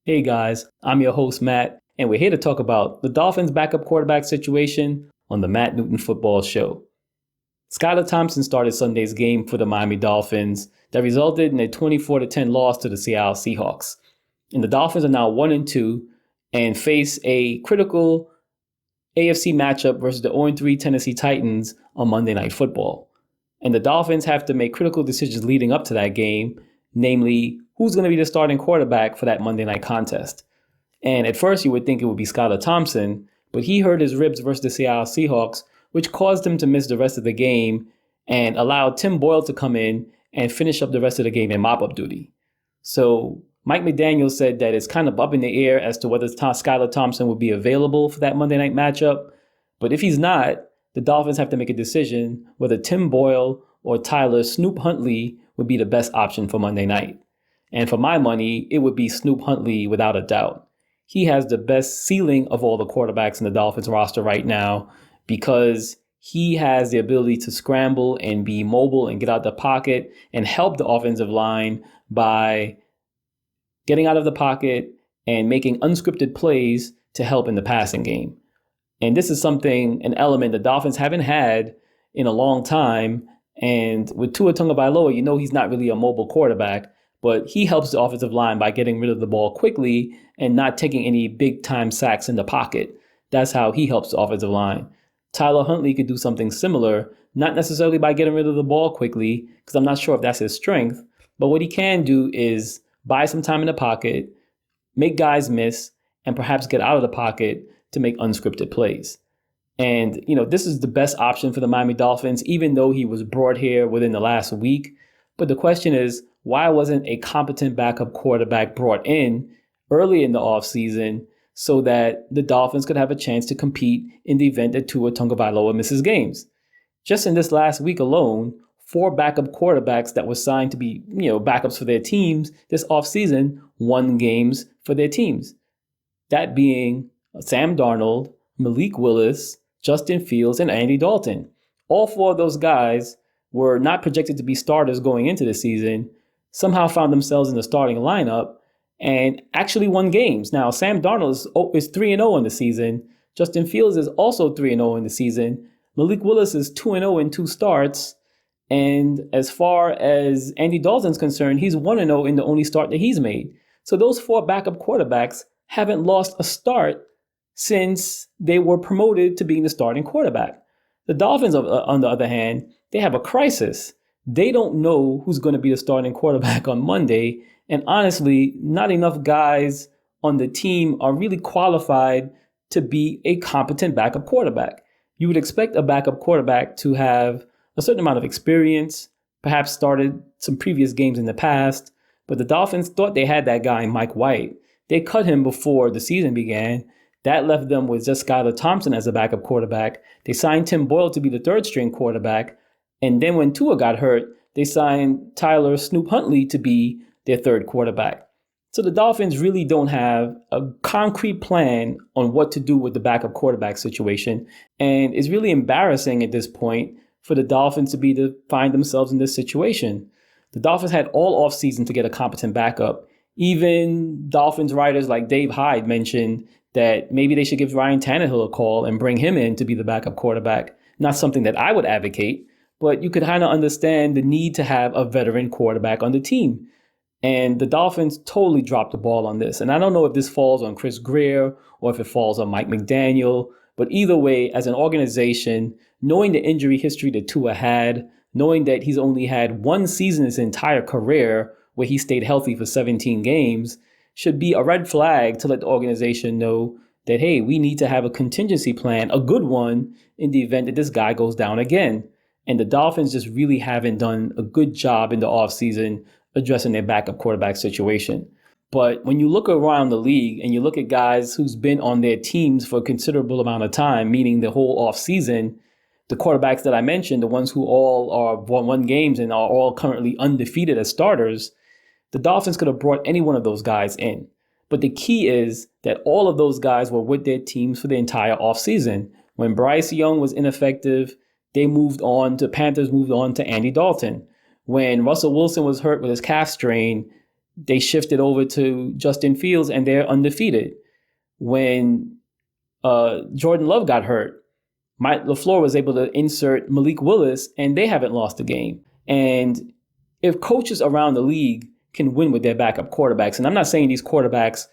Hey guys, I'm your host Matt, and we're here to talk about the Dolphins' backup quarterback situation on the Matt Newton Football Show. Skylar Thompson started Sunday's game for the Miami Dolphins that resulted in a 24-10 loss to the Seattle Seahawks. And the Dolphins are now 1-2 and face a critical AFC matchup versus the 0-3 Tennessee Titans on Monday Night Football. And the Dolphins have to make critical decisions leading up to that game, namely who's going to be the starting quarterback for that Monday night contest. And at first you would think it would be Skylar Thompson, but he hurt his ribs versus the Seattle Seahawks, which caused him to miss the rest of the game and allowed Tim Boyle to come in and finish up the rest of the game in mop-up duty. So Mike McDaniel said that it's kind of up in the air as to whether Skylar Thompson will be available for that Monday night matchup. But if he's not, the Dolphins have to make a decision whether Tim Boyle or Tyler Snoop Huntley would be the best option for Monday night. And for my money, it would be Snoop Huntley without a doubt. He has the best ceiling of all the quarterbacks in the Dolphins roster right now because he has the ability to scramble and be mobile and get out the pocket and help the offensive line by getting out of the pocket and making unscripted plays to help in the passing game. And this is an element the Dolphins haven't had in a long time. And with Tua Tagovailoa, he's not really a mobile quarterback, but he helps the offensive line by getting rid of the ball quickly and not taking any big-time sacks in the pocket. That's how he helps the offensive line. Tyler Huntley could do something similar, not necessarily by getting rid of the ball quickly, because I'm not sure if that's his strength, but what he can do is buy some time in the pocket, make guys miss, and perhaps get out of the pocket to make unscripted plays. And, this is the best option for the Miami Dolphins, even though he was brought here within the last week. But the question is, why wasn't a competent backup quarterback brought in early in the offseason so that the Dolphins could have a chance to compete in the event that Tua Tagovailoa misses games? Just in this last week alone, 4 backup quarterbacks that were signed to be, backups for their teams this offseason won games for their teams. That being Sam Darnold, Malik Willis, Justin Fields, and Andy Dalton. All 4 of those guys were not projected to be starters going into the season, somehow found themselves in the starting lineup and actually won games. Now, Sam Darnold is 3-0 in the season. Justin Fields is also 3-0 in the season. Malik Willis is 2-0 in 2 starts. And as far as Andy Dalton's concerned, he's 1-0 in the only start that he's made. So those 4 backup quarterbacks haven't lost a start since they were promoted to being the starting quarterback. The Dolphins, on the other hand, they have a crisis. They don't know who's going to be the starting quarterback on Monday. And honestly, not enough guys on the team are really qualified to be a competent backup quarterback. You would expect a backup quarterback to have a certain amount of experience, perhaps started some previous games in the past, but the Dolphins thought they had that guy, Mike White. They cut him before the season began. That left them with just Skylar Thompson as a backup quarterback. They signed Tim Boyle to be the 3rd string quarterback. And then when Tua got hurt, they signed Tyler Snoop Huntley to be their 3rd quarterback. So the Dolphins really don't have a concrete plan on what to do with the backup quarterback situation. And it's really embarrassing at this point for the Dolphins to find themselves in this situation. The Dolphins had all offseason to get a competent backup. Even Dolphins writers like Dave Hyde mentioned that maybe they should give Ryan Tannehill a call and bring him in to be the backup quarterback. Not something that I would advocate, but you could kind of understand the need to have a veteran quarterback on the team. And the Dolphins totally dropped the ball on this. And I don't know if this falls on Chris Greer or if it falls on Mike McDaniel, but either way, as an organization, knowing the injury history that Tua had, knowing that he's only had 1 season in his entire career where he stayed healthy for 17 games, should be a red flag to let the organization know that, hey, we need to have a contingency plan, a good one, in the event that this guy goes down again. And the Dolphins just really haven't done a good job in the offseason addressing their backup quarterback situation. But when you look around the league and you look at guys who's been on their teams for a considerable amount of time, meaning the whole offseason, the quarterbacks that I mentioned, the ones who all are won games and are all currently undefeated as starters, the Dolphins could have brought any one of those guys in. But the key is that all of those guys were with their teams for the entire offseason. When Bryce Young was ineffective, Panthers moved on to Andy Dalton. When Russell Wilson was hurt with his calf strain, they shifted over to Justin Fields and they're undefeated. When Jordan Love got hurt, Mike LaFleur was able to insert Malik Willis and they haven't lost a game. And if coaches around the league can win with their backup quarterbacks, and I'm not saying these quarterbacks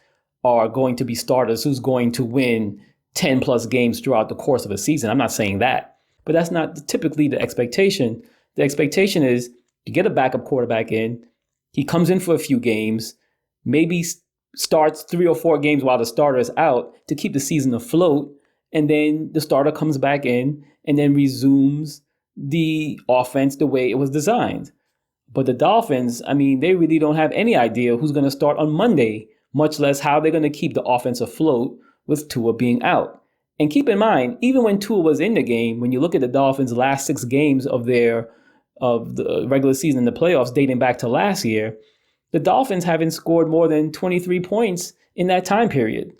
are going to be starters who's going to win 10 plus games throughout the course of a season. I'm not saying that, but that's not typically the expectation. The expectation is you get a backup quarterback in, he comes in for a few games, maybe starts 3 or 4 games while the starter is out to keep the season afloat, and then the starter comes back in and then resumes the offense the way it was designed. But the Dolphins, I mean, they really don't have any idea who's going to start on Monday, much less how they're going to keep the offense afloat with Tua being out. And keep in mind, even when Tua was in the game, when you look at the Dolphins' last 6 games of the regular season and the playoffs dating back to last year, the Dolphins haven't scored more than 23 points in that time period.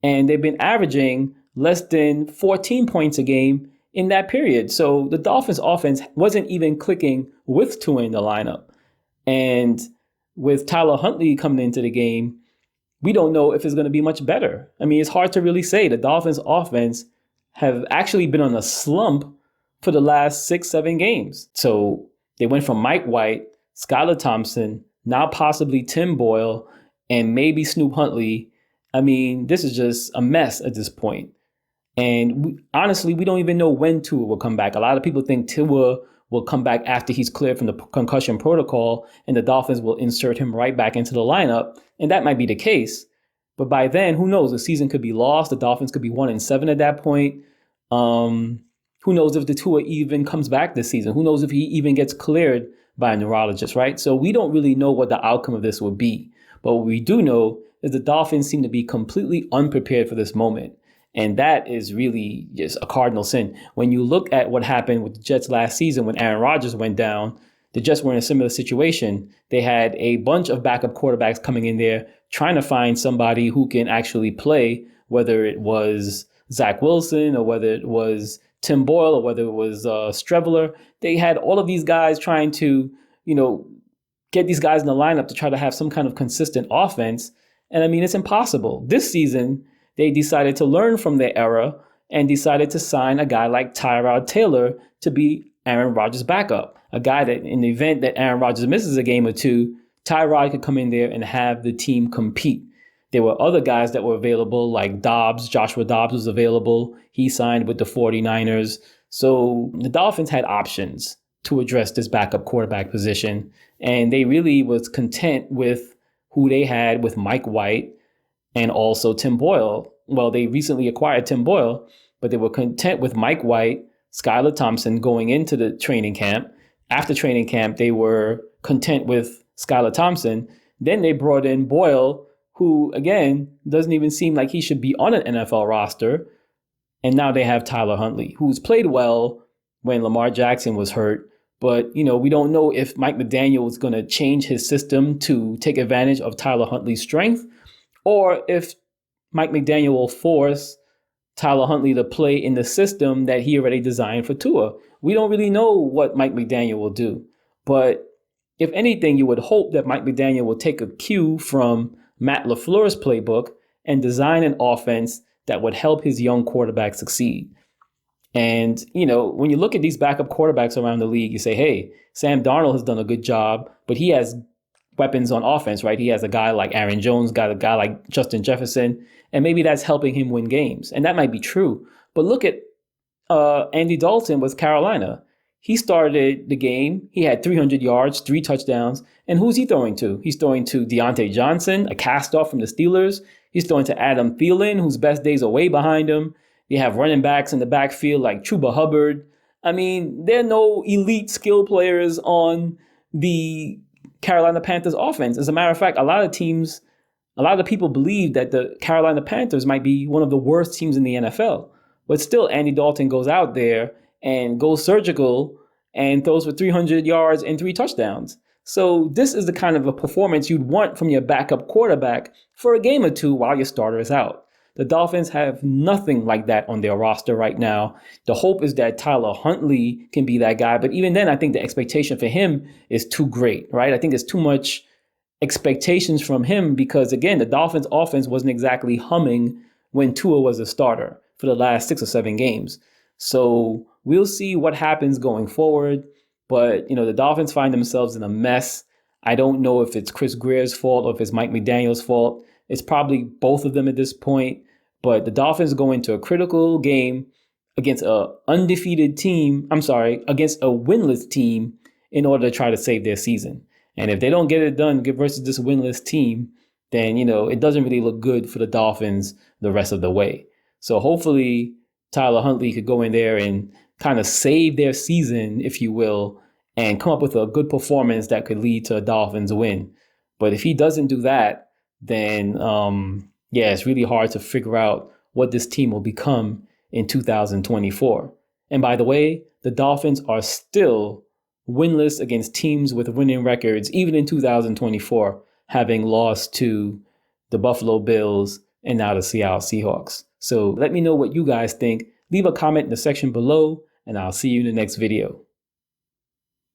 And they've been averaging less than 14 points a game in that period. So the Dolphins offense wasn't even clicking with Tua in the lineup. And with Tyler Huntley coming into the game, we don't know if it's going to be much better. I mean, it's hard to really say. The Dolphins offense have actually been on a slump for the last 6-7 games. So they went from Mike White, Skylar Thompson, now possibly Tim Boyle, and maybe Snoop Huntley. I mean, this is just a mess at this point. And honestly, we don't even know when Tua will come back. A lot of people think Tua will come back after he's cleared from the concussion protocol and the Dolphins will insert him right back into the lineup. And that might be the case. But by then, who knows? The season could be lost. The Dolphins could be 1-7 at that point. Who knows if the Tua even comes back this season? Who knows if he even gets cleared by a neurologist, right? So we don't really know what the outcome of this will be. But what we do know is the Dolphins seem to be completely unprepared for this moment. And that is really just a cardinal sin. When you look at what happened with the Jets last season when Aaron Rodgers went down, the Jets were in a similar situation. They had a bunch of backup quarterbacks coming in there trying to find somebody who can actually play, whether it was Zach Wilson or whether it was Tim Boyle or whether it was Streveler. They had all of these guys trying to, get these guys in the lineup to try to have some kind of consistent offense. And I mean, it's impossible. This season, they decided to learn from their era and decided to sign a guy like Tyrod Taylor to be Aaron Rodgers' backup. A guy that in the event that Aaron Rodgers misses a game or two, Tyrod could come in there and have the team compete. There were other guys that were available like Joshua Dobbs was available. He signed with the 49ers. So the Dolphins had options to address this backup quarterback position. And they really was content with who they had with Mike White and also Tim Boyle. Well, they recently acquired Tim Boyle, but they were content with Mike White, Skylar Thompson going into the training camp. After training camp, they were content with Skylar Thompson. Then they brought in Boyle, who, again, doesn't even seem like he should be on an NFL roster. And now they have Tyler Huntley, who's played well when Lamar Jackson was hurt. But, we don't know if Mike McDaniel is going to change his system to take advantage of Tyler Huntley's strength, or if Mike McDaniel will force Tyler Huntley to play in the system that he already designed for Tua. We don't really know what Mike McDaniel will do. But if anything, you would hope that Mike McDaniel will take a cue from Matt LaFleur's playbook and design an offense that would help his young quarterback succeed. And, when you look at these backup quarterbacks around the league, you say, hey, Sam Darnold has done a good job, but he has weapons on offense, right? He has a guy like Aaron Jones, got a guy like Justin Jefferson, and maybe that's helping him win games. And that might be true. But look at Andy Dalton with Carolina. He started the game. He had 300 yards, 3 touchdowns. And who's he throwing to? He's throwing to Deontay Johnson, a cast-off from the Steelers. He's throwing to Adam Thielen, whose best days are way behind him. You have running backs in the backfield like Chuba Hubbard. I mean, there are no elite skill players on the Carolina Panthers offense. As a matter of fact, a lot of people believe that the Carolina Panthers might be one of the worst teams in the NFL. But still, Andy Dalton goes out there and goes surgical and throws for 300 yards and 3 touchdowns. So this is the kind of a performance you'd want from your backup quarterback for a game or two while your starter is out. The Dolphins have nothing like that on their roster right now. The hope is that Tyler Huntley can be that guy. But even then, I think the expectation for him is too great, right? I think there's too much expectations from him because, again, the Dolphins offense wasn't exactly humming when Tua was a starter for the last 6 or 7 games. So we'll see what happens going forward. But, the Dolphins find themselves in a mess. I don't know if it's Chris Greer's fault or if it's Mike McDaniel's fault. It's probably both of them at this point. But the Dolphins go into a critical game against a undefeated team. Against a winless team in order to try to save their season. And if they don't get it done versus this winless team, then, it doesn't really look good for the Dolphins the rest of the way. So hopefully Tyler Huntley could go in there and kind of save their season, if you will, and come up with a good performance that could lead to a Dolphins win. But if he doesn't do that, then, it's really hard to figure out what this team will become in 2024. And by the way, the Dolphins are still winless against teams with winning records, even in 2024, having lost to the Buffalo Bills and now the Seattle Seahawks. So let me know what you guys think. Leave a comment in the section below, and I'll see you in the next video.